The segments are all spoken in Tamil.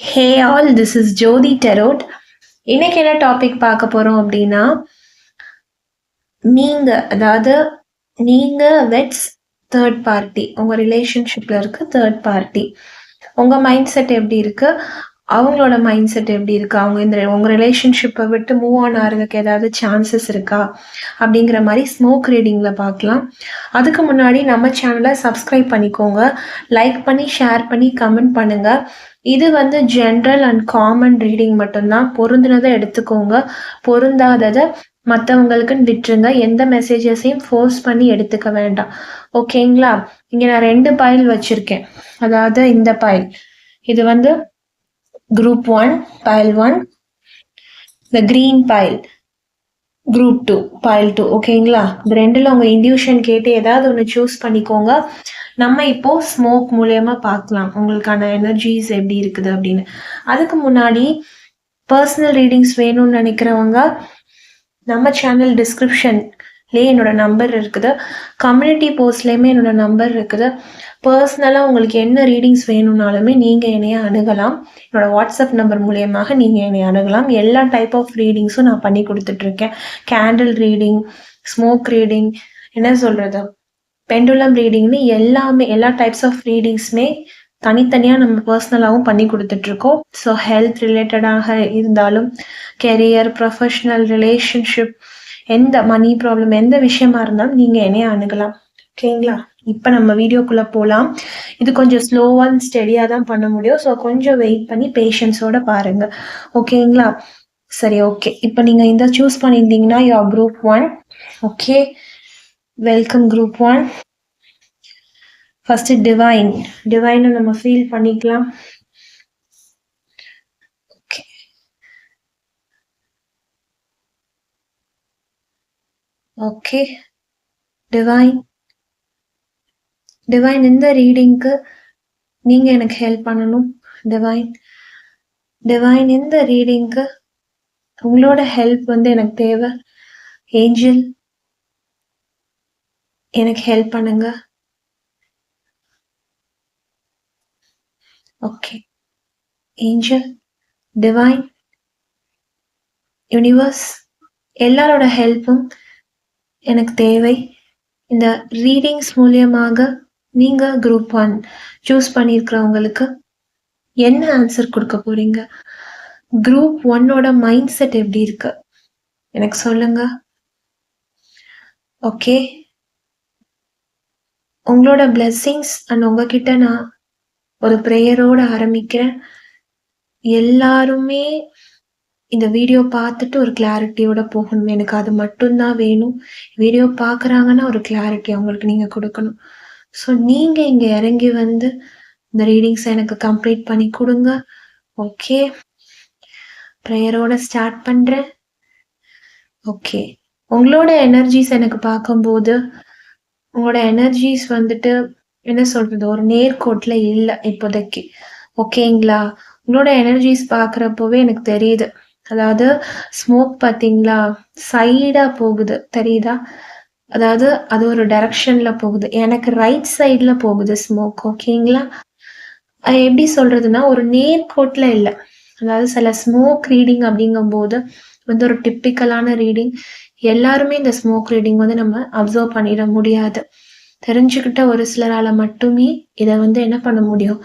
ஹே ஆல், திஸ் இஸ் ஜோதி டெரோட். இன்னைக்கு என்ன டாபிக் பார்க்க போறோம் அப்படின்னா, நீங்க வெட்ஸ் தேர்ட் பார்ட்டி, உங்க ரிலேஷன்ஷிப்ல இருக்க தேர்ட் பார்ட்டி, உங்க மைண்ட் செட் எப்படி இருக்கு, அவங்களோட மைண்ட் செட் எப்படி இருக்கு, அவங்க உங்க ரிலேஷன்ஷிப்பை விட்டு மூவ் ஆன் ஆகிறதுக்கு ஏதாவது சான்சஸ் இருக்கா அப்படிங்கிற மாதிரி ஸ்மோக் ரீடிங்ல பார்க்கலாம். அதுக்கு முன்னாடி நம்ம சேனலை சப்ஸ்கிரைப் பண்ணிக்கோங்க, லைக் பண்ணி ஷேர் பண்ணி கமெண்ட் பண்ணுங்க. இது வந்து ஜென்ரல் அண்ட் காமன் ரீடிங் மட்டும்தான். பொருந்தினதை எடுத்துக்கோங்க, பொருந்தாததை மற்றவங்களுக்குன்னு விட்டுருங்க. எந்த மெசேஜஸையும் ஃபோர்ஸ் பண்ணி எடுத்துக்க வேண்டாம், ஓகேங்களா? இங்கே நான் 2 பைல் வச்சுருக்கேன். அதாவது இந்த பைல், இது வந்து குரூப் 1 பைல் 1, இந்த க்ரீன் பைல் குரூப் 2 பைல் 2, ஓகேங்களா? இந்த ரெண்டில் உங்கள் இன்ட்யூஷன் கேட்டு ஏதாவது ஒன்று சூஸ் பண்ணிக்கோங்க. நம்ம இப்போ ஸ்மோக் மூலயமா பார்க்கலாம் உங்களுக்கான எனர்ஜிஸ் எப்படி இருக்குது அப்படின்னு. அதுக்கு முன்னாடி பர்சனல் ரீடிங்ஸ் வேணும்னு நினைக்கிறவங்க நம்ம சேனல் டிஸ்கிரிப்ஷன்லேயே என்னோட நம்பர் இருக்குது, கம்யூனிட்டி போஸ்ட்லேயுமே என்னோட நம்பர் இருக்குது. பர்சனலாக உங்களுக்கு என்ன ரீடிங்ஸ் வேணும்னாலுமே நீங்கள் என்னைய அணுகலாம். என்னோட வாட்ஸ்அப் நம்பர் மூலியமாக நீங்கள் என்னை அணுகலாம். எல்லா டைப் ஆஃப் ரீடிங்ஸும் நான் பண்ணி கொடுத்துட்ருக்கேன். கேண்டில் ரீடிங், ஸ்மோக் ரீடிங், என்ன சொல்கிறது, பெண்டுலம் ரீடிங்னு எல்லாமே, எல்லா டைப்ஸ் ஆஃப் ரீடிங்ஸுமே தனித்தனியாக நம்ம பர்சனலாகவும் பண்ணி கொடுத்துட்ருக்கோம். ஸோ ஹெல்த் ரிலேட்டடாக இருந்தாலும், கெரியர், ப்ரொஃபஷ்னல், ரிலேஷன்ஷிப், எந்த மணி ப்ராப்ளம், எந்த விஷயமா இருந்தாலும் நீங்கள் என்னைய அணுகலாம், ஓகேங்களா? இப்போ நம்ம வீடியோக்குள்ளே போகலாம். இது கொஞ்சம் ஸ்லோவாக அண்ட் ஸ்டெடியாக தான் பண்ண முடியும். ஸோ கொஞ்சம் வெயிட் பண்ணி பேஷன்ஸோட பாருங்கள், ஓகேங்களா? சரி, ஓகே. இப்போ நீங்கள் இந்த சூஸ் பண்ணியிருந்தீங்கன்னா your group 1, okay. Welcome group 1. First டிவைனை நம்ம ஃபீல் பண்ணிக்கலாம். Okay, okay. டிவைன் இந்த ரீடிங்க்கு நீங்க எனக்கு ஹெல்ப் பண்ணணும். டிவைன் இந்த ரீடிங்க்கு உங்களோட ஹெல்ப் வந்து எனக்கு தேவை. ஏஞ்சல், எனக்கு ஹெல்ப் பண்ணுங்க. ஓகே, ஏஞ்சல், டிவைன், யூனிவர்ஸ், எல்லாரோட ஹெல்ப்பும் எனக்கு தேவை. இந்த ரீடிங்ஸ் மூலியமாக நீங்க குரூப் 1 சூஸ் பண்ணியிருக்கிறவங்களுக்கு என்ன ஆன்சர் கொடுக்க போறீங்க? குரூப் 1ஓட மைண்ட் செட் எப்படி இருக்கு எனக்கு சொல்லுங்க. ஓகே, உங்களோட பிளெஸ்ஸிங்ஸ் அண்ட் உங்ககிட்ட நான் ஒரு ப்ரேயரோட ஆரம்பிக்கிறேன். எல்லாருமே இந்த வீடியோ பார்த்துட்டு ஒரு கிளாரிட்டியோட போகணும். எனக்கு அது மட்டும்தான் வேணும். வீடியோ பார்க்குறாங்கன்னா ஒரு கிளாரிட்டி அவங்களுக்கு நீங்கள் கொடுக்கணும். ஸோ நீங்கள் இங்கே இறங்கி வந்து இந்த ரீடிங்ஸை எனக்கு கம்ப்ளீட் பண்ணி கொடுங்க, ஓகே? ப்ரேயரோட ஸ்டார்ட் பண்ணுறேன். ஓகே, உங்களோட எனர்ஜிஸ் எனக்கு பார்க்கும்போது உங்களோட எனர்ஜிஸ் வந்துட்டு என்ன சொல்கிறது, ஒரு நேர்கோட்டில் இல்லை இப்போதைக்கு, ஓகேங்களா? உங்களோட எனர்ஜிஸ் பார்க்குறப்போவே எனக்கு தெரியுது. அதாவது ஸ்மோக் பார்த்தீங்களா, சைடாக போகுது, தெரியுதா? அதாவது அது ஒரு டைரக்ஷனில் போகுது. எனக்கு ரைட் சைடில் போகுது ஸ்மோக், ஓகேங்களா? எப்படி சொல்கிறதுனா, ஒரு நேர்கோட்டில் இல்லை. அதாவது சில ஸ்மோக் ரீடிங் அப்படிங்கும்போது வந்து ஒரு டிப்பிக்கலான ரீடிங். எல்லாருமே இந்த ஸ்மோக் ரீடிங் வந்து நம்ம அப்சர்வ் பண்ணிட முடியாது. தெரிஞ்சுக்கிட்ட ஒரு சிலரால் மட்டுமே இதை வந்து என்ன பண்ண முடியும்,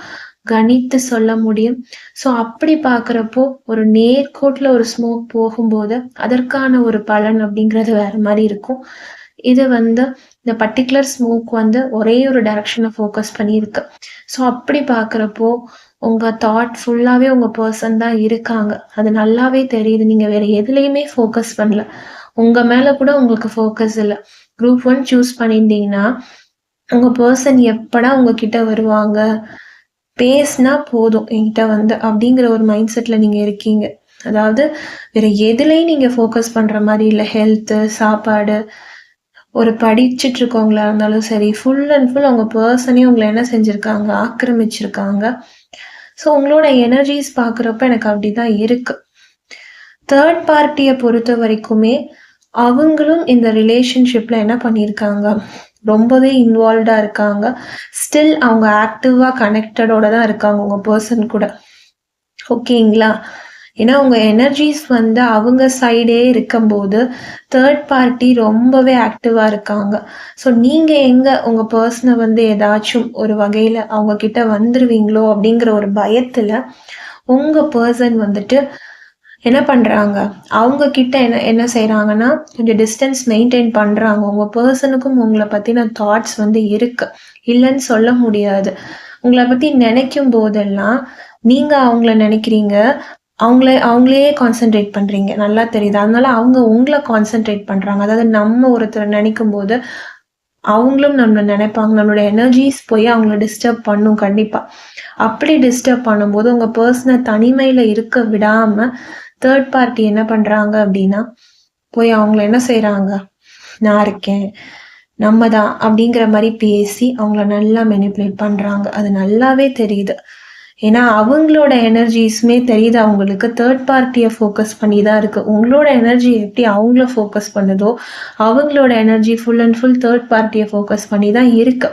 கணித்து சொல்ல முடியும். ஸோ அப்படி பார்க்குறப்போ ஒரு நேர்கோட்டில் ஒரு ஸ்மோக் போகும்போது அதற்கான ஒரு பலன் அப்படிங்கிறது வேறு மாதிரி இருக்கும். இது வந்து இந்த பர்டிகுலர் ஸ்மோக் வந்து ஒரே ஒரு டைரக்ஷனை ஃபோக்கஸ் பண்ணியிருக்கு. ஸோ அப்படி பார்க்குறப்போ உங்கள் தாட் ஃபுல்லாகவே உங்கள் பர்சன் தான் இருக்காங்க. அது நல்லாவே தெரியுது. நீங்கள் வேறு எதுலேயுமே ஃபோக்கஸ் பண்ணல, உங்கள் மேலே கூட உங்களுக்கு ஃபோக்கஸ் இல்லை. குரூப் 1 சூஸ் பண்ணியிருந்தீங்கன்னா உங்கள் பர்சன் எப்படா உங்ககிட்ட வருவாங்க, பேசினா போதும் என்கிட்ட வந்து அப்படிங்கிற ஒரு மைண்ட் செட்டில் நீங்கள் இருக்கீங்க. அதாவது வேறு எதுலேயும் நீங்கள் ஃபோக்கஸ் பண்ணுற மாதிரி இல்லை. ஹெல்த்து, சாப்பாடு, ஒரு படிச்சுட்டு இருக்கவங்களா இருந்தாலும் சரி, ஃபுல் அண்ட் ஃபுல் உங்கள் பர்சனே உங்களை என்ன செஞ்சுருக்காங்க, ஆக்கிரமிச்சிருக்காங்க. ஸோ உங்களோட எனர்ஜிஸ் பார்க்குறப்ப எனக்கு அப்படி தான் இருக்குது. தேர்ட் பார்ட்டியை பொறுத்த வரைக்குமே அவங்களும் இந்த ரிலேஷன்ஷிப்பில் என்ன பண்ணியிருக்காங்க, ரொம்பவே இன்வால்வ்டாக இருக்காங்க. ஸ்டில் அவங்க ஆக்டிவாக கனெக்டடோட தான் இருக்காங்க உங்கள் பர்சன் கூட. ஓகேங்களா? ஏன்னா உங்க எனர்ஜீஸ் வந்து அவங்க சைடே இருக்கும்போது, தேர்ட் பார்ட்டி ரொம்பவே ஆக்டிவா இருக்காங்க. ஸோ நீங்க எங்க உங்க பெர்சன வந்து ஏதாச்சும் ஒரு வகையில அவங்க கிட்ட வந்துருவீங்களோ அப்படிங்கிற ஒரு பயத்துல, உங்க பெர்சன் வந்துட்டு என்ன பண்றாங்க, அவங்க கிட்ட என்ன என்ன செய்றாங்கன்னா, கொஞ்சம் டிஸ்டன்ஸ் மெயின்டெயின் பண்றாங்க. உங்க பெர்சனுக்கும் உங்கள பத்தின தாட்ஸ் வந்து இருக்கு. இல்லன்னு சொல்ல முடியாது. உங்கள பத்தி நெனைக்கும் போதெல்லாம், நீங்க அவங்கள நெனைக்கிறீங்க. அவங்களையே கான்சன்ட்ரேட் பண்றீங்க. நல்லா தெரியுது. அதனால அவங்க உங்கள கான்சன்ட்ரேட் பண்றாங்க. அதாவது நம்ம ஒருத்தர நெனைக்கும்போது, அவங்களும் நம்மள நெனைப்பாங்க. நம்மளோட எனர்ஜீஸ் போய் அவங்கள டிஸ்டர்ப் பண்ணும் கண்டிப்பா. அப்படி டிஸ்டர்ப் பண்ணும்போது, உங்க பெர்சன தனிமையில இருக்க விடாம, தேர்ட் பார்ட்டி என்ன பண்றாங்க அப்படின்னா, போய் அவங்கள என்ன செய்றாங்க, "நான் இருக்கேன். நம்ம தான்" அப்படிங்கிற மாரி பேசி, அவங்கள நல்லா மேனிபுலேட் பண்றாங்க. அது நல்லாவே தெரியுது. ஏன்னா, அவங்களோட எனர்ஜீஸுமே தெரியுது அவங்களுக்கு. தேர்ட் பார்ட்டிய ஃபோக்கஸ் பண்ணி தான் இருக்கு. உங்களோட எனர்ஜி எப்படி அவங்கள ஃபோக்கஸ் பண்ணுதோ, அவங்களோட energy full and full third பார்ட்டிய ஃபோக்கஸ் பண்ணி தான் இருக்கு.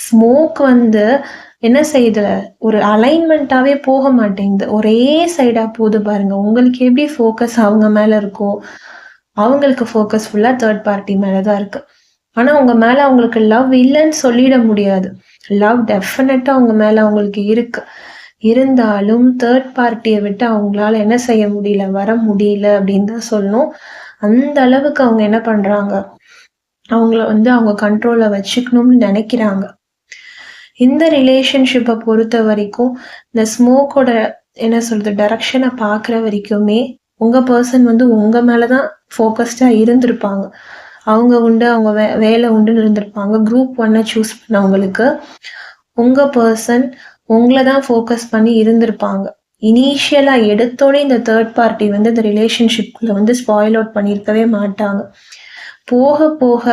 ஸ்மோக் வந்து என்ன செய்யுது, ஒரு அலைன்மென்ட்டாவே போக மாட்டேங்குது. ஒரே சைடா போது பாருங்க. உங்களுக்கு எப்படி ஃபோக்கஸ் அவங்க மேல இருக்கோ, அவங்களுக்கு ஃபோக்கஸ் ஃபுல்லா தேர்ட் பார்ட்டி மேல தான் இருக்கு. ஆனா, உங்க மேல அவங்களுக்கு லவ் இல்லன்னு சொல்லிட முடியாது. லவ் டெஃபினட்டா உங்க மேல அவங்களுக்கு இருக்கு. இருந்தாலும் தேர்ட் பார்ட்டிய விட்டு அவங்களால என்ன செய்ய முடியல, வர முடியல அப்படின்னு தான் சொல்லணும். அந்த அளவுக்கு அவங்க என்ன பண்றாங்க, அவங்கள வந்து அவங்க கண்ட்ரோல்ல வச்சுக்கணும்னு நெனைக்கிறாங்க. இந்த ரிலேஷன்ஷிப்ப பொறுத்த வரைக்கும், இந்த ஸ்மோக்கோட என்ன சொல்றது, டைரக்ஷன பார்க்குற வரைக்குமே, உங்க பெர்சன் வந்து உங்க மேல தான் ஃபோகஸ்டா இருந்திருப்பாங்க. அவங்க உண்டு, அவங்க வேலை உண்டுன்னு இருந்திருப்பாங்க. குரூப் 1 சூஸ் பண்ணவங்களுக்கு, உங்க பெர்சன் உங்கள தான் ஃபோக்கஸ் பண்ணி இருந்திருப்பாங்க. இனிஷியலா எடுத்தோனே இந்த தேர்ட் பார்ட்டி வந்து இந்த ரிலேஷன்ஷிப்குள்ள வந்து ஸ்பாயில் அவுட் பண்ணியிருக்கவே மாட்டாங்க. போக போக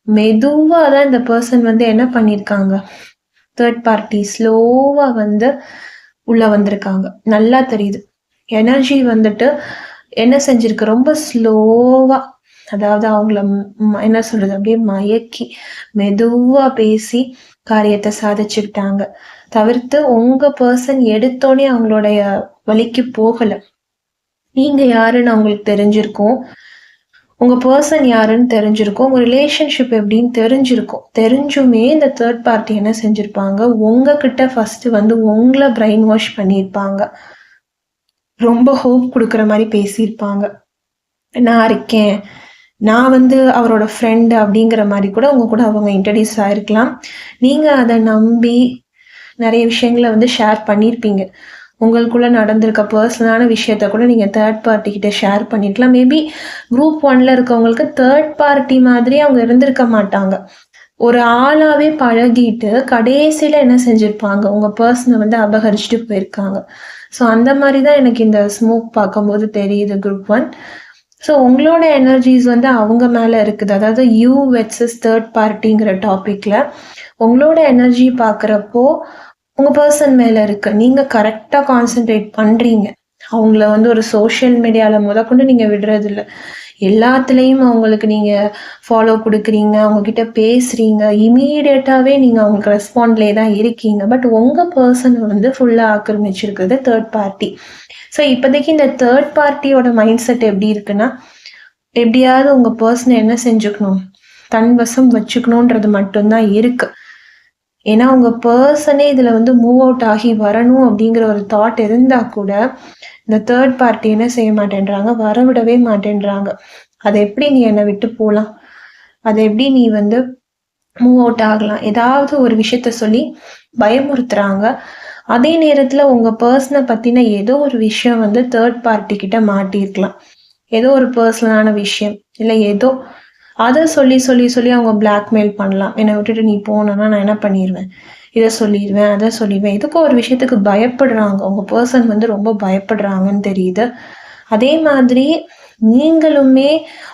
மெதுவா தான் இந்த பெர்சன் வந்து என்ன பண்ணியிருக்காங்க, தேர்ட் பார்ட்டி ஸ்லோவா வந்து உள்ள வந்திருக்காங்க. நல்லா தெரியுது. எனர்ஜி வந்துட்டு என்ன செஞ்சிருக்கு, ரொம்ப ஸ்லோவா, அதாவது அவங்கள என்ன சொல்றது, அப்படியே மயக்கி, மெதுவா பேசி காரியத்த சாதிச்சுக்கிட்டாங்க. தவிர்த்து உங்க பெர்சன் எடுத்தோனே அவங்களுடைய வழிக்கு போகல. நீங்க யாருன்னு அவங்களுக்கு தெரிஞ்சிருக்கும். உங்க பெர்சன் யாருன்னு தெரிஞ்சிருக்கும். உங்க ரிலேஷன்ஷிப் எப்படின்னு தெரிஞ்சிருக்கும். தெரிஞ்சுமே இந்த தேர்ட் பார்ட்டி என்ன செஞ்சிருப்பாங்க, உங்ககிட்ட ஃபர்ஸ்ட் வந்து உங்கள பிரெயின் வாஷ் பண்ணியிருப்பாங்க. ரொம்ப ஹோப் குடுக்குற மாரி பேசியிருப்பாங்க. நான் இருக்கேன். நான் வந்து அவரோட ஃப்ரெண்ட் அப்படிங்கிற மாரி கூட உங்க கூட அவங்க இன்ட்ரோடியூஸ் ஆயிருக்கலாம். நீங்க அத நம்பி நெறைய விஷயங்கள வந்து ஷேர் பண்ணியிருப்பீங்க. உங்களுக்குள்ள நடந்திருக்க பர்சனலான விஷயத்த கூட நீங்க தேர்ட் பார்ட்டி கிட்ட ஷேர் பண்ணியிருக்கலாம். மேபி குரூப் 1ல இருக்கவங்களுக்கு தேர்ட் பார்ட்டி மாதிரி அவங்க இருந்திருக்க மாட்டாங்க. ஒரு ஆளாவே பழகிட்டு கடைசியில என்ன செஞ்சிருப்பாங்க, உங்க பெர்சன வந்து அபகரிச்சுட்டு போயிருக்காங்க. ஸோ அந்த மாரி தான் எனக்கு இந்த ஸ்மோக் பார்க்கும்போது தெரியுது குரூப் 1. ஸோ உங்களோட எனர்ஜீஸ் வந்து அவங்க மேல இருக்குது. அதாவது யூ வெர்சஸ் தேர்ட் பார்ட்டிங்கிற டாபிக்ல உங்களோட எனர்ஜி பார்க்குறப்போ உங்க பெர்சன் மேல இருக்கு. நீங்க கரெக்ட்டா கான்சன்ட்ரேட் பண்றீங்க. அவங்கள வந்து ஒரு சோஷியல் மீடியால முதற்கொண்டு நீங்க விடுறதில்ல. எல்லாத்துலயும் அவங்களுக்கு நீங்க ஃபாலோ குடுக்குறீங்க. அவங்க கிட்ட பேசுறீங்க. இம்மீடியட்டாவே நீங்க அவங்களுக்கு ரெஸ்பாண்ட்லயே தான் இருக்கீங்க. பட் உங்க பெர்சன வந்து ஃபுல்லா ஆக்கிரமிச்சிருக்குது தேர்ட் பார்ட்டி. ஸோ இப்போதைக்கு இந்த தேர்ட் பார்ட்டியோட மைண்ட் செட் எப்படி இருக்குன்னா, எப்படியாவது உங்க பெர்சன என்ன செஞ்சுக்கணும், தன் வசம் வச்சுக்கணுன்றது மட்டும் தான் இருக்கு. ஏன்னா உங்க பெர்சனே இதுல வந்து மூவ் அவுட் ஆகி வரணும் அப்படிங்கிற ஒரு தாட் இருந்தா கூட, இந்த தேர்ட் பார்ட்டி என்ன செய்ய மாட்டேன்றாங்க, வரவிடவே மாட்டேன்றாங்க. "அத எப்படி நீ என்ன விட்டு போலாம்? அத எப்படி நீ வந்து மூவ் அவுட் ஆகலாம்?" ஏதாவது ஒரு விஷயத்த சொல்லி பயமுறுத்துறாங்க. அதே நேரத்துல உங்க பெர்சன பத்தின ஏதோ ஒரு விஷயம் வந்து தேர்ட் பார்ட்டி கிட்ட மாட்டியிருக்கலாம். ஏதோ ஒரு பெர்சனலான விஷயம், இல்ல ஏதோ அத சொல்லி, சொல்லி, சொல்லி அவங்க பிளாக்மெயில் பண்ணலாம். "என்ன விட்டுட்டு நீ போனன்னா நான் என்ன பண்ணிருவேன்? இத சொல்லிருவேன், அத சொல்லிருவேன்." எதுக்கோ ஒரு விஷயத்துக்கு பயப்படுறாங்க. உங்க பெர்சன் வந்து ரொம்ப பயப்படுறாங்கன்னு தெரியுது. அதே மாதிரி நீங்களுமே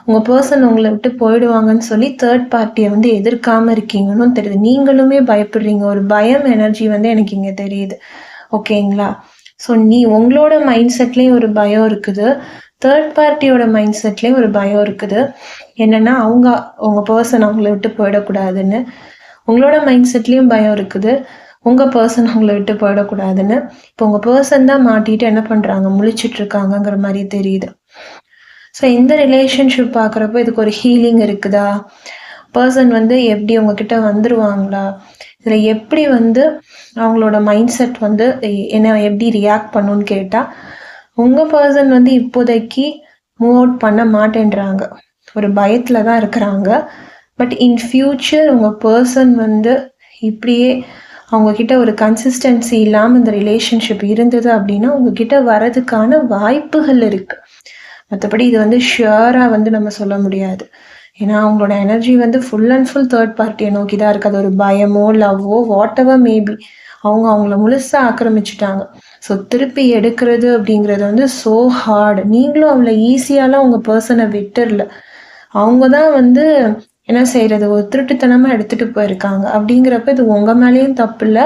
உங்க பெர்சன் உங்கள விட்டு போயிடுவாங்கன்னு சொல்லி தேர்ட் பார்ட்டிய வந்து எதிர்க்காம இருக்கீங்கன்னும் தெரியுது. நீங்களுமே பயப்படுறீங்க. ஒரு பயம் எனர்ஜி வந்து எனக்கு இங்க தெரியுது. ஓகேங்களா? ஸோ உங்களோட மைண்ட் செட்லயும் ஒரு பயம் இருக்குது. தேர்ட் பார்ட்டியோட மைண்ட் செட்லயும் ஒரு பயம் இருக்குது. என்னன்னா, உங்க பெர்சன் அவங்கள விட்டு போயிடக்கூடாதுன்னு. உங்களோட மைண்ட் செட்லயும் பயம் இருக்குது. உங்கள் பர்சன் அவங்கள விட்டு போயிடக்கூடாதுன்னு. இப்போ உங்கள் பர்சன் தான் மாட்டிட்டு என்ன பண்ணுறாங்க, முழிச்சிட்டு இருக்காங்கங்கிற மாதிரி தெரியுது. ஸோ இந்த ரிலேஷன்ஷிப் பார்க்குறப்போ இதுக்கு ஒரு ஹீலிங் இருக்குதா, பர்சன் வந்து எப்படி உங்ககிட்ட வந்துடுவாங்களா, இதில் எப்படி வந்து அவங்களோட மைண்ட் செட் வந்து என்ன எப்படி ரியாக்ட் பண்ணுன்னு கேட்டால், உங்கள் பர்சன் வந்து இப்போதைக்கு மூவ் அவுட் பண்ண மாட்டேன்றாங்க, ஒரு பயத்தில் தான் இருக்கிறாங்க. பட் இன் ஃப்யூச்சர் உங்கள் பர்சன் வந்து இப்படியே அவங்கக்கிட்ட ஒரு கன்சிஸ்டன்சி இல்லாமல் இந்த ரிலேஷன்ஷிப் இருந்தது அப்படின்னா உங்ககிட்ட வரதுக்கான வாய்ப்புகள் இருக்குது. மற்றபடி இது வந்து ஷியராக வந்து நம்ம சொல்ல முடியாது. ஏன்னா அவங்களோட எனர்ஜி வந்து ஃபுல் அண்ட் ஃபுல் தேர்ட் பார்ட்டியை நோக்கி தான் இருக்குது. அது ஒரு பயமோ லவ்வோ வாட் எவர் மேபி அவங்கள முழுசாக ஆக்கிரமிச்சுட்டாங்க. ஸோ திருப்பி எடுக்கிறது அப்படிங்கிறது வந்து ஸோ ஹார்டு. நீங்களும் அவளை ஈஸியாலாம் உங்கள் பர்சனை விட்டுறல. அவங்க தான் வந்து என்ன செய்கிறது, ஒரு திருட்டுத்தனமாக எடுத்துகிட்டு போயிருக்காங்க. அப்படிங்கிறப்ப இது உங்கள் மேலேயும் தப்பு இல்லை,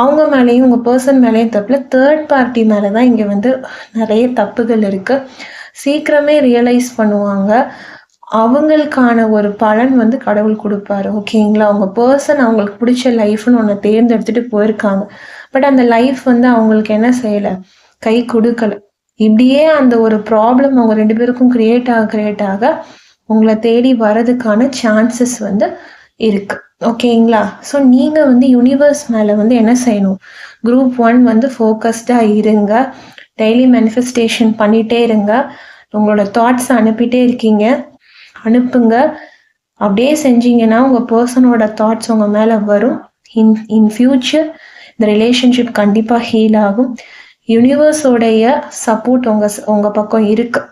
அவங்க மேலேயும் உங்கள் பர்சன் மேலேயும் தப்பு இல்லை, தேர்ட் பார்ட்டி மேலே தான் இங்கே வந்து நிறைய தப்புகள் இருக்குது. சீக்கிரமே ரியலைஸ் பண்ணுவாங்க. அவங்களுக்கான ஒரு பலன் வந்து கடவுள் கொடுப்பாரு. ஓகேங்களா? அவங்க பர்சன் அவங்களுக்கு பிடிச்ச லைஃப்னு ஒன்று தேர்ந்தெடுத்துட்டு போயிருக்காங்க. பட் அந்த லைஃப் வந்து அவங்களுக்கு என்ன செய்யலை, கை கொடுக்கல. இப்படியே அந்த ஒரு ப்ராப்ளம் அவங்க 2 பேருக்கும் கிரியேட் ஆக உங்களை தேடி வரதுக்கான சான்சஸ் வந்து இருக்கு. ஓகேங்களா? ஸோ நீங்கள் வந்து யூனிவர்ஸ் மேலே வந்து என்ன செய்யணும், குரூப் 1 வந்து ஃபோக்கஸ்டாக இருங்க. டெய்லி மேனிஃபெஸ்டேஷன் பண்ணிகிட்டே இருங்க. உங்களோட தாட்ஸ் அனுப்பிட்டே இருக்கீங்க, அனுப்புங்க. அப்படியே செஞ்சீங்கன்னா உங்கள் பர்சனோட தாட்ஸ் உங்கள் மேலே வரும். இன் ஃப்யூச்சர் இந்த ரிலேஷன்ஷிப் கண்டிப்பாக ஹீல் ஆகும். யூனிவர்ஸோடைய சப்போர்ட் உங்கள் பக்கம் இருக்கு.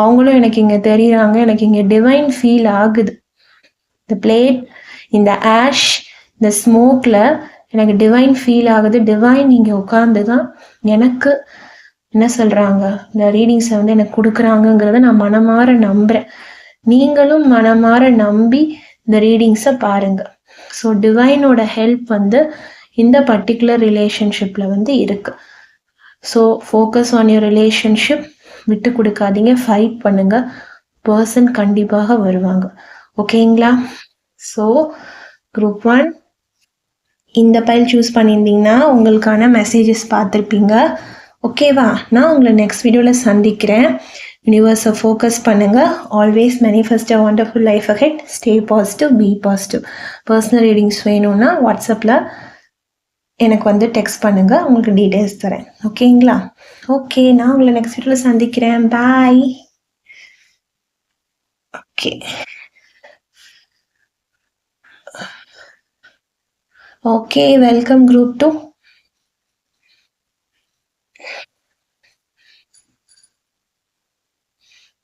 அவங்களும் எனக்கு இங்கே தெரியுறாங்க, எனக்கு இங்கே டிவைன் ஃபீல் ஆகுது. இந்த பிளேட், இந்த ஆஷ், இந்த ஸ்மோக்கில் எனக்கு டிவைன் ஃபீல் ஆகுது. டிவைன் இங்கே உட்காந்து தான் எனக்கு என்ன சொல்கிறாங்க, இந்த ரீடிங்ஸை வந்து எனக்கு கொடுக்குறாங்கங்கிறத நான் மனமாற நம்புகிறேன். நீங்களும் மனமாற நம்பி இந்த ரீடிங்ஸை பாருங்கள். ஸோ டிவைனோட ஹெல்ப் வந்து இந்த பர்டிகுலர் ரிலேஷன்ஷிப்பில் வந்து இருக்குது. So focus on your relationship, விட்டு கொடுக்காதீங்க, ஃபைட் பண்ணுங்கள், பர்சன் கண்டிப்பாக வருவாங்க. ஓகேங்களா? ஸோ குரூப் 1 இந்த பைல் சூஸ் பண்ணியிருந்தீங்கன்னா உங்களுக்கான மெசேஜஸ் பார்த்துருப்பீங்க. ஓகேவா? நான் உங்களை நெக்ஸ்ட் வீடியோவில் சந்திக்கிறேன். யூனிவர்ஸை ஃபோக்கஸ் பண்ணுங்கள். Always manifest a wonderful life ahead. Stay positive, be positive. Personal readings வேணும்னா வாட்ஸ்அப்பில் எனக்கு வந்து டெக்ஸ்ட் பண்ணுங்கள், உங்களுக்கு டீட்டெயில்ஸ் தரேன். ஓகேங்களா? ஓகே, நான் உங்களை நெக்ஸ்ட் வீடியோவில் சந்திக்கிறேன். Bye. Okay okay, welcome group 2.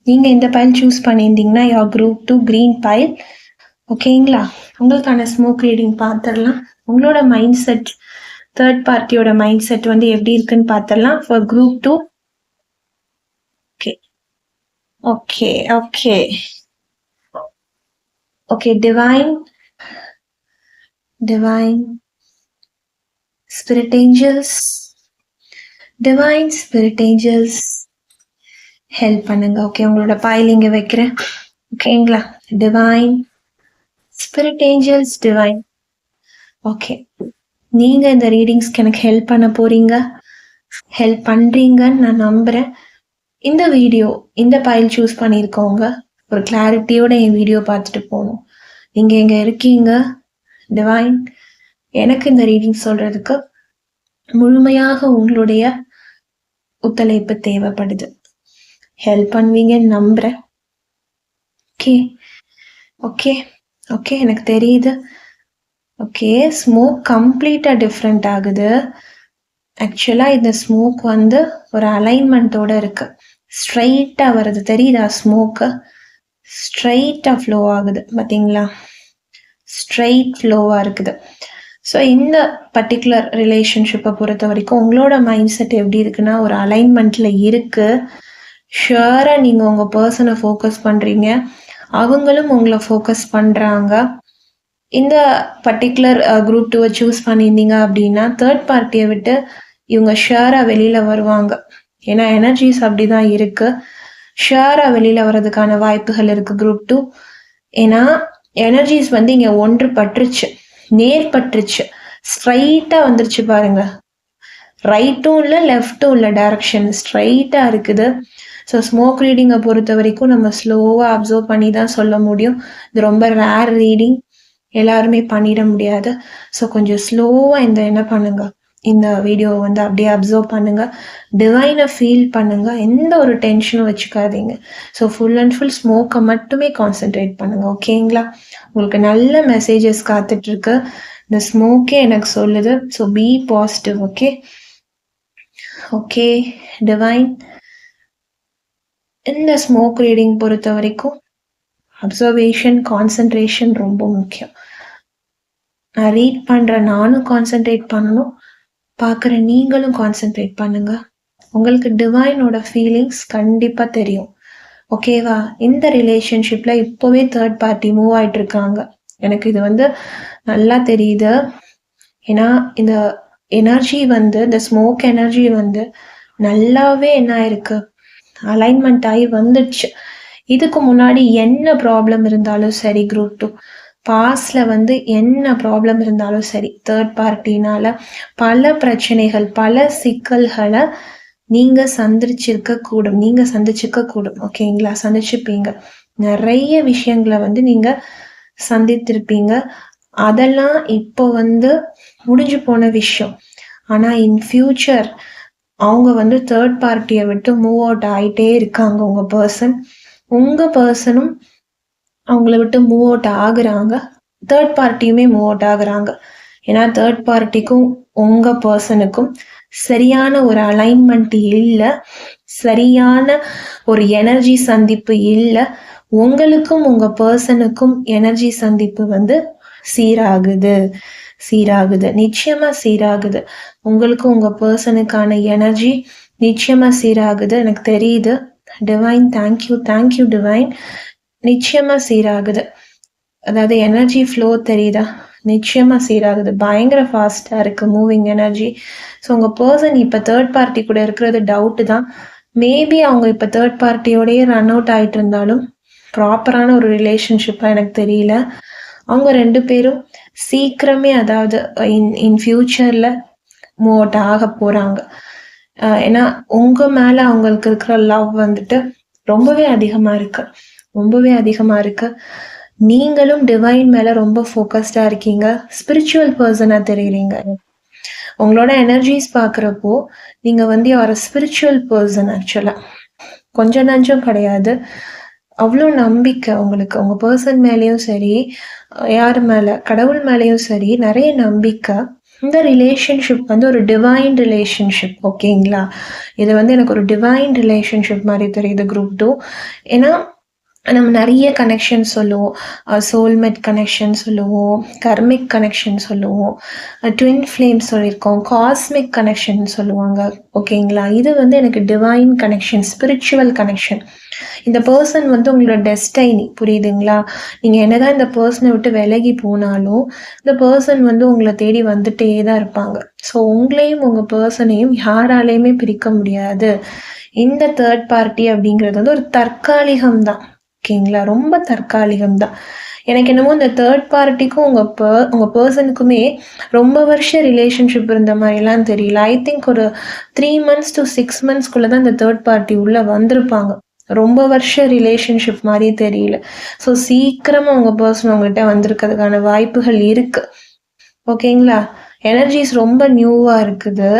நீங்கள் இந்த பைல் சூஸ் பண்ணியிருந்தீங்கன்னா யோர் குரூப் 2 க்ரீன் பைல். ஓகேங்களா? உங்களுக்கான ஸ்மோக் ரீடிங் பார்த்துடலாம். உங்களோட மைண்ட் செட், தேர்ட் பார்ட்டியோட மைண்ட் செட் வந்து எப்படி இருக்குன்னு பார்த்துடலாம் for group 2. Okay okay okay okay. Divine spirit angels, divine spirit angels help பண்ணுங்க. ஓகே, உங்களோட பைல் இங்கே வைக்கிறேன். ஓகேங்களா? Divine spirit angels, divine. Okay, நீங்கள் இந்த ரீடிங்ஸ்க்கு எனக்கு ஹெல்ப் பண்ண போகிறீங்க, ஹெல்ப் பண்ணுறீங்கன்னு நான் நம்புகிறேன். இந்த வீடியோ, இந்த பைல் சூஸ் பண்ணியிருக்கவங்க ஒரு கிளாரிட்டியோட என் வீடியோ பார்த்துட்டு போகணும். நீங்கள் எங்கே இருக்கீங்க டிவைன், எனக்கு இந்த ரீடிங் சொல்கிறதுக்கு முழுமையாக உங்களுடைய ஒத்துழைப்பு தேவைப்படுது. ஹெல்ப் பண்ணுவீங்கன்னு நம்புகிறேன். ஓகே ஓகே ஓகே, எனக்கு தெரியுது. ஓகே, ஸ்மோக் கம்ப்ளீட்டாக டிஃப்ரெண்ட் ஆகுது. ஆக்சுவலாக இந்த ஸ்மோக் வந்து ஒரு அலைன்மெண்ட்டோடு இருக்குது. ஸ்ட்ரைட்டாக வருது, தெரியுதா? ஸ்மோக்கு ஸ்ட்ரைட்டாக ஃப்ளோ ஆகுது, பார்த்தீங்களா? ஸ்ட்ரைட் ஃப்ளோவாக இருக்குது. ஸோ இந்த பர்டிகுலர் ரிலேஷன்ஷிப்பை பொறுத்த வரைக்கும் உங்களோட மைண்ட் செட் எப்படி இருக்குன்னா ஒரு அலைன்மெண்ட்டில் இருக்குது. ஷுவராக நீங்கள் உங்கள் பர்சனை ஃபோக்கஸ் பண்ணுறீங்க, அவங்களும் உங்களை ஃபோக்கஸ் பண்ணுறாங்க. இந்த பர்டிகுலர் குரூப் 2 சூஸ் பண்ணியிருந்தீங்க அப்படின்னா தேர்ட் பார்ட்டியை விட்டு இவங்க ஷுவராக வெளியில் வருவாங்க. ஏன்னா எனர்ஜிஸ் அப்படி தான் இருக்குது. ஷுவராக வெளியில் வர்றதுக்கான வாய்ப்புகள் இருக்குது குரூப் 2. ஏன்னா எனர்ஜிஸ் வந்து இங்கே ஒன்று பற்றுச்சு, நேர் பற்றுச்சு. ஸ்ட்ரைட்டா வந்துருச்சு பாருங்க. ரைட்டும் இல்ல, லெஃப்ட்டும் இல்ல டைரக்ஷன். ஸ்ட்ரைட்டா இருக்குது. ஸோ ஸ்மோக் ரீடிங்கை பொறுத்த வரைக்கும் நம்ம ஸ்லோவா அப்சர்வ் பண்ணி தான் சொல்ல முடியும். இது ரொம்ப ரேர் ரீடிங். எல்லாருமே பண்ணிட முடியாது. ஸோ கொஞ்சம் ஸ்லோவா என்ன பண்ணுங்க, இந்த வீடியோவை வந்து அப்படியே அப்சர்வ் பண்ணுங்க. டிவைனை ஃபீல் பண்ணுங்க. எந்த ஒரு டென்ஷனும் வச்சுக்காதீங்க. ஸோ ஃபுல் அண்ட் ஃபுல் ஸ்மோக்கை மட்டுமே கான்சென்ட்ரேட் பண்ணுங்க. ஓகேங்களா? உங்களுக்கு நல்ல மெசேஜஸ் காத்துட்டு இருக்கு. இந்த ஸ்மோக்கே எனக்கு சொல்லுது. So be positive. Okay okay divine, இந்த ஸ்மோக் ரீடிங் பொறுத்த வரைக்கும் அப்சர்வேஷன், கான்சென்ட்ரேஷன் ரொம்ப முக்கியம். நான் ரீட் பண்ணுற நானும் கான்சென்ட்ரேட் பண்ணணும், பார்க்குற நீங்களும் கான்சென்ட்ரேட் பண்ணுங்க. உங்களுக்கு டிவைனோட ஃபீலிங்ஸ் கண்டிப்பாக தெரியும். ஓகேவா? இந்த ரிலேஷன்ஷிப்பில் இப்போவே தேர்ட் பார்ட்டி மூவ் ஆகிட்டு இருக்காங்க. எனக்கு இது வந்து நல்லா தெரியுது. ஏன்னா இந்த எனர்ஜி வந்து, இந்த ஸ்மோக் எனர்ஜி வந்து நல்லாவே என்ன ஆயிருக்கு, அலைன்மெண்ட் ஆகி வந்துடுச்சு. இதுக்கு முன்னாடி என்ன ப்ராப்ளம் இருந்தாலும் சரி, குரூப் 2 பாஸ்ட்ல வந்து என்ன ப்ராப்ளம் இருந்தாலும் சரி, தேர்ட் பார்ட்டினால பல பிரச்சனைகள், பல சிக்கல்களை நீங்க சந்திச்சிருக்க கூடும். ஓகேங்களா? சந்திச்சுப்பீங்க. நிறைய விஷயங்களை வந்து நீங்க சந்தித்திருப்பீங்க. அதெல்லாம் இப்போ வந்து முடிஞ்சு போன விஷயம். ஆனா இன் ஃபியூச்சர் அவங்க வந்து தேர்ட் பார்ட்டியை விட்டு மூவ் அவுட் ஆகிட்டே இருக்காங்க. உங்க பர்சனும் அவங்கள விட்டு மூவ் அவுட் ஆகுறாங்க. தேர்ட் பார்ட்டியுமே மூவ் அவுட் ஆகுறாங்க. ஏன்னா தேர்ட் பார்ட்டிக்கும் உங்க பர்சனுக்கும் சரியான ஒரு அலைன்மெண்ட் இல்லை, சரியான ஒரு எனர்ஜி சந்திப்பு இல்லை. உங்களுக்கும் உங்க பர்சனுக்கும் எனர்ஜி சந்திப்பு வந்து சீராகுது, நிச்சயமா சீராகுது. உங்களுக்கும் உங்க பர்சனுக்கான எனர்ஜி நிச்சயமா சீராகுது. எனக்கு தெரியுது. Divine, thank you divine. நிச்சயமா சீராகுது. அதாவது எனர்ஜி ஃப்ளோ தெரியுதா? நிச்சயமா சீராகுது. பயங்கர ஃபாஸ்டா இருக்கு மூவிங் எனர்ஜி. ஸோ உங்க பர்சன் இப்ப தேர்ட் பார்ட்டி கூட இருக்கிறது டவுட் தான். மேபி அவங்க இப்ப தேர்ட் பார்ட்டியோடய ரன் அவுட் ஆயிட்டு இருந்தாலும் ப்ராப்பரான ஒரு ரிலேஷன்ஷிப்பா எனக்கு தெரியல. அவங்க 2 பேரும் சீக்கிரமே, அதாவது இன் ஃபியூச்சர்ல மூவ் அவுட் ஆக போறாங்க. ஏன்னா உங்க மேல அவங்களுக்கு இருக்கிற லவ் வந்துட்டு ரொம்பவே அதிகமா இருக்கு. நீங்களும் டிவைன் மேல ரொம்ப ஃபோக்கஸ்டா இருக்கீங்க. ஸ்பிரிச்சுவல் பர்சனா தெரியுறீங்க. உங்களோட எனர்ஜிஸ் பார்க்குறப்போ நீங்க வந்து ஒரு ஸ்பிரிச்சுவல் பர்சன். ஆக்சுவலா கொஞ்சம் நஞ்சம் கிடையாது. அவ்வளோ நம்பிக்கை உங்களுக்கு உங்க பர்சன் மேலேயும் சரி, யார் மேல, கடவுள் மேலேயும் சரி, நிறைய நம்பிக்கை. இந்த ரிலேஷன்ஷிப் வந்து ஒரு டிவைன் ரிலேஷன்ஷிப். ஓகேங்களா? இது வந்து எனக்கு ஒரு டிவைன் ரிலேஷன்ஷிப் மாதிரி தெரியுது குரூப் 2. ஏன்னா நம்ம நிறைய கனெக்ஷன் சொல்லுவோம். சோல்மேட் கனெக்ஷன் சொல்லுவோம், கர்மிக் கனெக்ஷன் சொல்லுவோம், ட்வின் ஃப்ளேம் சொல்லியிருக்கோம், காஸ்மிக் கனெக்ஷன் சொல்லுவாங்க. ஓகேங்களா? இது வந்து எனக்கு டிவைன் கனெக்ஷன், ஸ்பிரிச்சுவல் கனெக்ஷன். இந்த பர்சன் வந்து உங்களோட டெஸ்டைனி. புரியுதுங்களா? நீங்கள் என்னதான் இந்த பர்சனை விட்டு விலகி போனாலும் இந்த பர்சன் வந்து உங்களை தேடி வந்துட்டே தான் இருப்பாங்க. ஸோ உங்களையும் உங்கள் பர்சனையும் யாராலையுமே பிரிக்க முடியாது. இந்த தேர்ட் பார்ட்டி அப்படிங்கிறது வந்து ஒரு தற்காலிகம் தான். ஓகேங்களா? ரொம்ப தற்காலிகம் தான். எனக்கு என்னமோ இந்த தேர்ட் பார்ட்டிக்கும் உங்க பர்சனுக்குமே ரொம்ப வருஷம் ரிலேஷன்ஷிப் இருந்த மாதிரிலாம் தெரியல. ஐ திங்க் ஒரு 3 months to 6 monthsக்குள்ள தான் இந்த தேர்ட் பார்ட்டி உள்ள வந்திருப்பாங்க. ரொம்ப வருஷம் ரிலேஷன்ஷிப் மாதிரி தெரியல. ஸோ சீக்கிரமா உங்க பர்சன் உங்ககிட்ட வந்திருக்கிறதுக்கான வாய்ப்புகள் இருக்கு. ஓகேங்களா? எனர்ஜிஸ் ரொம்ப நியூவா இருக்குது.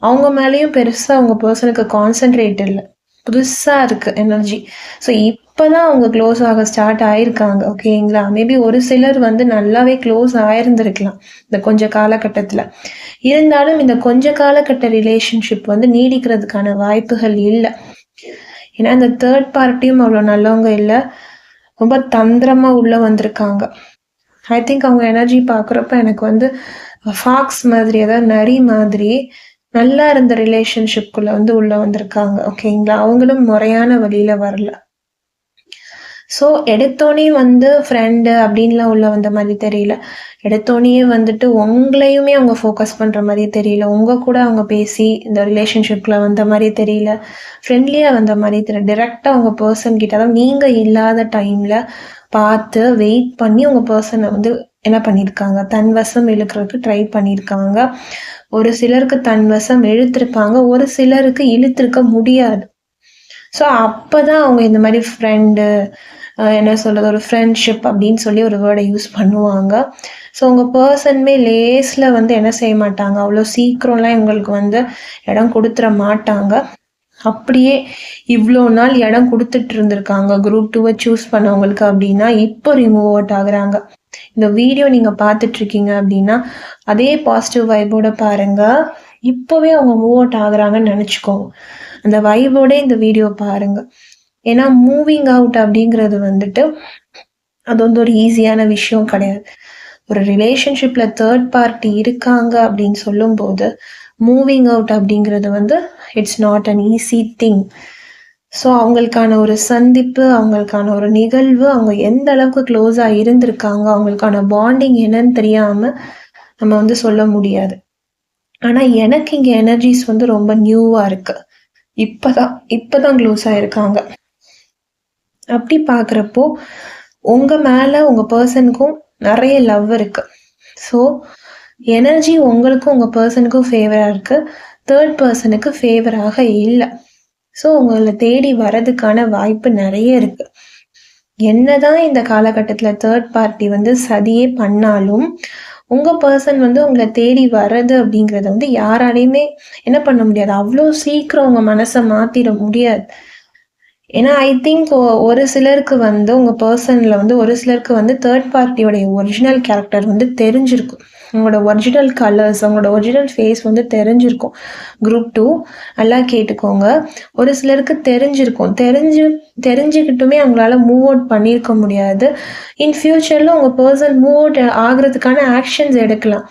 அவங்க மேலேயும் பெருசா உங்க பர்சனுக்கு கான்சென்ட்ரேட் இல்லை. புதுசா இருக்கு எனர்ஜி. ஸோ இப்பதான் அவங்க க்ளோஸ் ஆக ஸ்டார்ட் ஆயிருக்காங்க. ஓகேங்களா? மேபி ஒரு சிலர் வந்து நல்லாவே க்ளோஸ் ஆயிருந்திருக்கலாம் இந்த கொஞ்ச காலகட்டத்துல. இருந்தாலும் இந்த கொஞ்ச காலகட்ட ரிலேஷன்ஷிப் வந்து நீடிக்கிறதுக்கான வாய்ப்புகள் இல்லை. ஏன்னா இந்த தேர்ட் பார்ட்டியும் அவ்வளோ நல்லவங்க இல்லை, ரொம்ப தந்திரமா உள்ள வந்திருக்காங்க. ஐ திங்க் அவங்க எனர்ஜி பார்க்குறப்ப எனக்கு வந்து ஃபாக்ஸ் மாதிரி, அதாவது நரி மாதிரி நல்லா இருந்த ரிலேஷன்ஷிப்குள்ள வந்து உள்ள வந்திருக்காங்க. ஓகேங்களா? அவங்களும் முறையான வழியில வரல. ஸோ எடுத்தோடனே வந்து ஃப்ரெண்டு அப்படின்லாம் உள்ள வந்த மாதிரி தெரியல. எடுத்தோடனே வந்துட்டு உங்களையுமே அவங்க ஃபோக்கஸ் பண்ணுற மாதிரி தெரியல. உங்கள் கூட அவங்க பேசி இந்த ரிலேஷன்ஷிப்பில் வந்த மாதிரி தெரியல. ஃப்ரெண்ட்லியாக வந்த மாதிரி தெரியல. டிரெக்டாக உங்கள் பர்சன் கிட்ட தான் நீங்கள் இல்லாத டைமில் பார்த்து வெயிட் பண்ணி உங்கள் பர்சனை வந்து என்ன பண்ணியிருக்காங்க, தன் வசம் இழுக்கிறதுக்கு ட்ரை பண்ணியிருக்காங்க. ஒரு சிலருக்கு தன் வசம் இழுத்துருப்பாங்க, ஒரு சிலருக்கு இழுத்துருக்க முடியாது. ஸோ அப்பதான் அவங்க இந்த மாரி ஃப்ரெண்டு என்ன சொல்றது, ஒரு ஃப்ரெண்ட்ஷிப் அப்படின்னு சொல்லி ஒரு வேர்ட யூஸ் பண்ணுவாங்க. ஸோ உங்க பெர்சனுமே லேஸ்ல வந்து என்ன செய்ய மாட்டாங்க, அவ்வளோ சீக்கிரம்லாம் இவங்களுக்கு வந்து இடம் குடுத்துற மாட்டாங்க. அப்படியே இவ்ளோ நாள் இடம் குடுத்துட்டு இருந்திருக்காங்க குரூப் 2 சூஸ் பண்ணவங்களுக்கு அப்படின்னா, இப்போ ரிமூவ் அவுட் ஆகுறாங்க. இந்த வீடியோ நீங்க பார்த்துட்டு இருக்கீங்க அப்படின்னா, அதே பாசிட்டிவ் வைபோட பாருங்க. இப்பவே அவங்க மூவ் அவுட் ஆகுறாங்கன்னு நெனச்சுக்கோங்க. அந்த வைபோட இந்த வீடியோ பாருங்க. ஏன்னா மூவிங் அவுட் அப்படிங்கிறது வந்துட்டு, அது வந்து ஒரு ஈஸியான விஷயம் கிடையாது. ஒரு ரிலேஷன்ஷிப்ல தேர்ட் பார்ட்டி இருக்காங்க அப்படின்னு சொல்லும்போது, மூவிங் அவுட் அப்படிங்கிறது வந்து it's not an easy thing. So அவங்களுக்கான ஒரு சந்திப்பு, அவங்களுக்கான ஒரு நிகழ்வு, அவங்க எந்த அளவுக்கு க்ளோஸா இருந்திருக்காங்க, அவங்களுக்கான பாண்டிங் என்னன்னு தெரியாம நம்ம வந்து சொல்ல முடியாது. ஆனா எனக்கு இங்க எனர்ஜிஸ் வந்து ரொம்ப நியூவா இருக்கு. இப்பதான் க்ளோஸ் ஆயிருக்காங்க. அப்படி பார்க்குறப்போ, உங்க மேல உங்க பெர்சனுக்கும் நெறைய லவ் இருக்கு. ஸோ எனர்ஜி உங்களுக்கும் உங்க பெர்சனுக்கும் ஃபேவரா இருக்கு. தேர்ட் பெர்சனுக்கு ஃபேவராக இல்ல. ஸோ உங்கள தேடி வரதுக்கான வாய்ப்பு நெறைய இருக்கு. என்னதான் இந்த காலகட்டத்துல தேர்ட் பார்ட்டி வந்து சதியே பண்ணாலும், உங்க பெர்சன் வந்து உங்கள தேடி வர்றது அப்படிங்கிறத வந்து யாராலயுமே என்ன பண்ண முடியாது. அவ்ளோ சீக்கிரம் உங்க மனச மாத்திட முடியாது. ஏன்னா ஐ திங்க் ஒரு சிலருக்கு வந்து உங்க பெர்சன்ல வந்து ஒரு சிலருக்கு வந்து தேர்ட் பார்ட்டியோடைய ஒரிஜினல் கேரக்டர் வந்து தெரிஞ்சிருக்கும். உங்களோட ஒரிஜினல் கலர்ஸ், உங்களோட ஒரிஜினல் ஃபேஸ் வந்து தெரிஞ்சிருக்கும். குரூப் 2 நல்லா கேட்டுக்கோங்க. ஒரு சிலருக்கு தெரிஞ்சிருக்கும். தெரிஞ்சுக்கிட்டுமே அவங்களால மூவ் அவுட் பண்ணியிருக்க முடியாது. இன் ஃபியூச்சர்ல உங்க பெர்சன் மூவ் அவுட் ஆகுறதுக்கான ஆக்ஷன்ஸ் எடுக்கலாம்.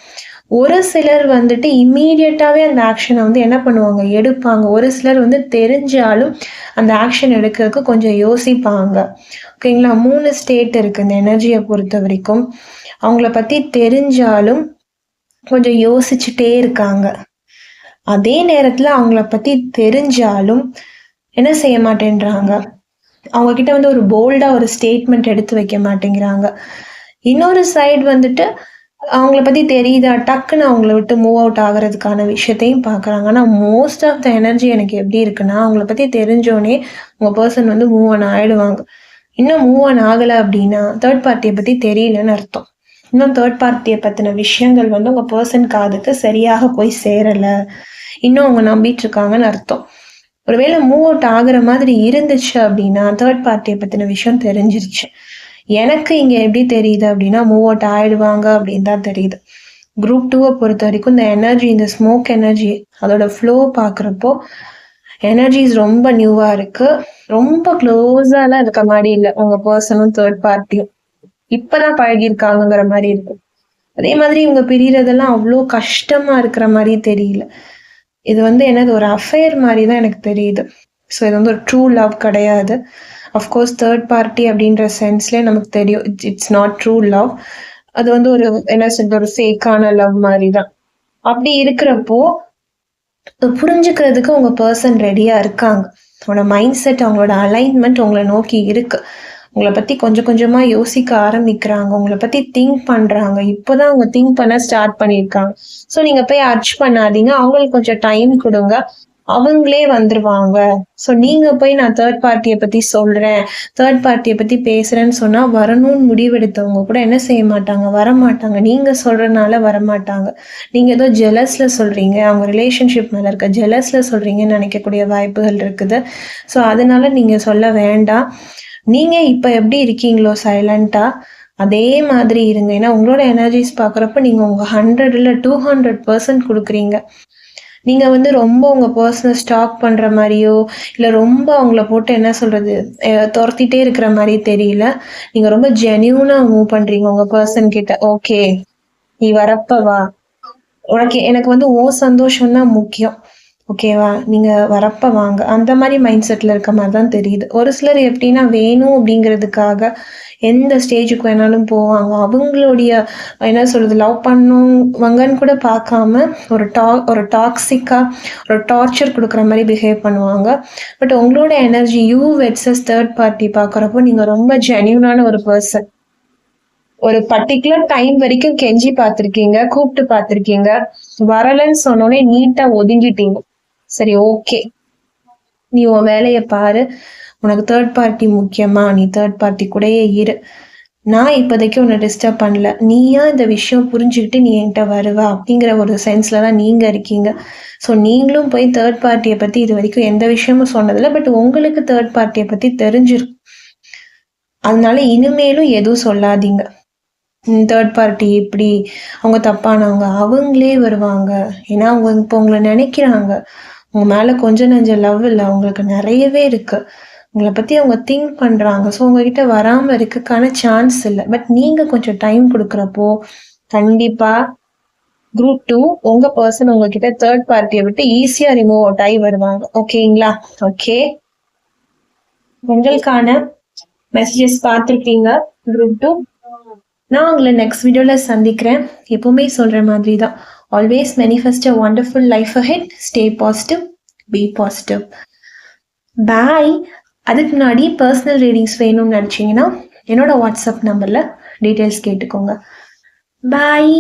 ஒரு சிலர் வந்துட்டு இம்மீடியட்டாவே அந்த ஆக்ஷனை வந்து என்ன பண்ணுவாங்க, எடுப்பாங்க. ஒரு சிலர் வந்து தெரிஞ்சாலும் அந்த ஆக்ஷன் எடுக்கிறதுக்கு கொஞ்சம் யோசிப்பாங்க. ஓகேங்களா? 3 ஸ்டேட் இருக்கு இந்த எனர்ஜியை பொறுத்த வரைக்கும். அவங்கள பத்தி தெரிஞ்சாலும் கொஞ்சம் யோசிச்சுட்டே இருக்காங்க. அதே நேரத்துல அவங்கள பத்தி தெரிஞ்சாலும் என்ன செய்ய மாட்டேன்றாங்க, அவங்க கிட்ட வந்து ஒரு போல்டா ஒரு ஸ்டேட்மெண்ட் எடுத்து வைக்க மாட்டேங்கிறாங்க. இன்னொரு சைடு வந்துட்டு அவங்கள பத்தி தெரியுதா, டக்குன்னு அவங்கள விட்டு மூவ் அவுட் ஆகுறதுக்கான விஷயத்தையும் பார்க்குறாங்க. ஆனா மோஸ்ட் ஆஃப் த எனர்ஜி எனக்கு எப்படி இருக்குன்னா, அவங்கள பத்தி தெரிஞ்சோனே உங்க பெர்சன் வந்து மூவ் ஆன் ஆயிடுவாங்க. இன்னும் மூவ் ஆன் ஆகல அப்படின்னா, தேர்ட் பார்ட்டிய பத்தி தெரியலன்னு அர்த்தம். இன்னும் தேர்ட் பார்ட்டிய பத்தின விஷயங்கள் வந்து உங்க பெர்சன் காதுக்கு சரியாக போய் சேரல. இன்னும் அவங்க நம்பிட்டு இருக்காங்கன்னு அர்த்தம். ஒருவேளை மூவ் அவுட் ஆகுற மாதிரி இருந்துச்சு அப்படின்னா, தேர்ட் பார்ட்டிய பத்தின விஷயம் தெரிஞ்சிருச்சு. எனக்கு இங்க எப்படி தெரியுது அப்படின்னா, மூவ் அவுட் ஆயிடுவாங்க அப்படின்னு தான் தெரியுது. குரூப் 2 பொறுத்த வரைக்கும் இந்த எனர்ஜி, இந்த ஸ்மோக் எனர்ஜி அதோட ஃப்ளோ பார்க்குறப்போ எனர்ஜிஸ் ரொம்ப நியூவா இருக்கு. ரொம்ப க்ளோஸாலாம் இருக்க மாதிரி இல்லை உங்க பர்சனும் தேர்ட் பார்ட்டியும். இப்பதான் பழகிருக்காங்கிற மாதிரி இருக்கு. அதே மாதிரி இவங்க பிரியறதெல்லாம் அவ்வளோ கஷ்டமா இருக்கிற மாதிரி தெரியல. இது வந்து என்னது ஒரு அஃபேர் மாதிரி தான் எனக்கு தெரியுது. ஸோ இது வந்து ஒரு ட்ரூ லவ் கிடையாது. அஃப்கோர்ஸ் தேர்ட் பார்ட்டி அப்படின்ற சென்ஸ்லேயே நமக்கு தெரியும் இட்ஸ் நாட் ட்ரூ லவ். அது வந்து ஒரு என்ன சொல்றது, ஒரு ஃபேக்கான லவ் மாதிரி தான். அப்படி இருக்கிறப்போ புரிஞ்சுக்கிறதுக்கு உங்க பர்சன் ரெடியா இருக்காங்க. அவங்களோட மைண்ட் செட், அவங்களோட அலைன்மெண்ட் உங்களை நோக்கி இருக்கு. உங்களை பத்தி கொஞ்சம் கொஞ்சமா யோசிக்க ஆரம்பிக்கிறாங்க. உங்களை பத்தி திங்க் பண்றாங்க. இப்போதான் அவங்க திங்க் பண்ண ஸ்டார்ட் பண்ணியிருக்காங்க. ஸோ நீங்க போய் அர்ச் பண்ணாதீங்க. அவங்களுக்கு கொஞ்சம் டைம் கொடுங்க. அவங்களே வந்துருவாங்க. ஸோ நீங்க போய் நான் தேர்ட் பார்ட்டியை பத்தி சொல்றேன், தேர்ட் பார்ட்டியை பத்தி பேசுறேன்னு சொன்னா வரணும்னு முடிவெடுத்தவங்க கூட என்ன செய்ய மாட்டாங்க, வரமாட்டாங்க. நீங்க சொல்றதுனால வரமாட்டாங்க. நீங்க ஏதோ ஜெலஸ்ல சொல்றீங்க, அவங்க ரிலேஷன்ஷிப் மேல இருக்க ஜெலஸ்ல சொல்றீங்கன்னு நினைக்கக்கூடிய வாய்ப்புகள் இருக்குது. ஸோ அதனால நீங்க சொல்ல வேண்டாம். நீங்க இப்ப எப்படி இருக்கீங்களோ சைலண்டா, அதே மாதிரி இருங்க. ஏன்னா உங்களோட எனர்ஜிஸ் பாக்குறப்ப நீங்க உங்க 100 இல்ல 200% கொடுக்குறீங்க. நீங்க வந்து ரொம்ப உங்க பர்சனல் ஸ்டாக் பண்ற மாதிரியோ, இல்ல ரொம்ப அவங்கள போட்டு என்ன சொல்றது, துரத்திட்டே இருக்கிற மாதிரி தெரியல. நீங்க ரொம்ப ஜென்யூனா மூவ் பண்றீங்க உங்க பர்சன் கிட்ட. ஓகே, நீ வரப்ப வா, எனக்கு வந்து சந்தோஷம் தான் முக்கியம். ஓகேவா? நீங்க வரப்ப வாங்க. அந்த மாதிரி மைண்ட் செட்ல இருக்க மாதிரி தான் தெரியுது. ஒரு சிலர் எப்படின்னா வேணும் அப்படிங்கிறதுக்காக எந்த ஸ்டேஜுக்கு வேணாலும் போவாங்க. அவங்களுடைய என்ன சொல்றது, லவ் பண்ணுவாங்கன்னு கூட பார்க்காம ஒரு டாக்ஸிக்கா ஒரு டார்ச்சர் கொடுக்குற மாதிரி பிஹேவ் பண்ணுவாங்க. பட் உங்களோட energy you versus third party பார்க்குறப்போ நீங்க ரொம்ப ஜென்யூனான ஒரு பர்சன். ஒரு பர்டிகுலர் டைம் வரைக்கும் கெஞ்சி பார்த்திருக்கீங்க, கூப்பிட்டு பார்த்திருக்கீங்க. வரலன்னு சொன்னோடனே நீட்டா ஒதுங்கிட்டீங்க. சரி, ஓகே, நீ உன் வேலைய பாரு. உனக்கு தேர்ட் பார்ட்டி முக்கியமா? நீ தேர்ட் பார்ட்டி கூடயே இரு. நான் இப்போதைக்கு உன்னை டிஸ்டர்ப் பண்ணல. நீயா இந்த விஷயம் புரிஞ்சுக்கிட்டு நீ என்கிட்ட வருவா அப்படிங்கிற ஒரு சென்ஸ்ல தான் நீங்க இருக்கீங்க. ஸோ நீங்களும் போய் தேர்ட் பார்ட்டியை பத்தி இது வரைக்கும் எந்த விஷயமும் சொன்னதில்லை. பட் உங்களுக்கு தேர்ட் பார்ட்டியை பத்தி தெரிஞ்சிருக்கும். அதனால இனிமேலும் எதுவும் சொல்லாதீங்க. தேர்ட் பார்ட்டி இப்படி, அவங்க தப்பானவங்க, அவங்களே வருவாங்க. ஏன்னா அவங்க இப்போ உங்களை நினைக்கிறாங்க. உங்க மேல கொஞ்சம் நெஞ்ச லவ் இல்லை, அவங்களுக்கு நிறையவே இருக்கு. உங்களை பத்தி அவங்க திங்க் பண்றாங்க. ஸோ உங்ககிட்ட வராம இருக்கக்கான சான்ஸ் இல்லை. பட் நீங்க கொஞ்சம் டைம் கொடுக்குறப்போ கண்டிப்பா குரூப் 2 உங்க பர்சன் உங்ககிட்ட தேர்ட் பார்ட்டியை விட்டு ஈஸியா ரிமூவ் அவுட் ஆகி வருவாங்க. ஓகேங்களா? ஓகே, உங்களுக்கான மெசேஜஸ் பார்த்துருக்கீங்க குரூப் 2. நான் உங்களை நெக்ஸ்ட் வீடியோல சந்திக்கிறேன். எப்பவுமே சொல்ற மாதிரி தான், always manifest a wonderful life ahead. Stay positive, be positive. பாய். அதுக்கு முன்னாடி பர்சனல் ரீடிங்ஸ் வேணும்னு நினச்சிங்கன்னா என்னோட வாட்ஸ்அப் நம்பரில் டீட்டெயில்ஸ் கேட்டுக்கோங்க. பாய்.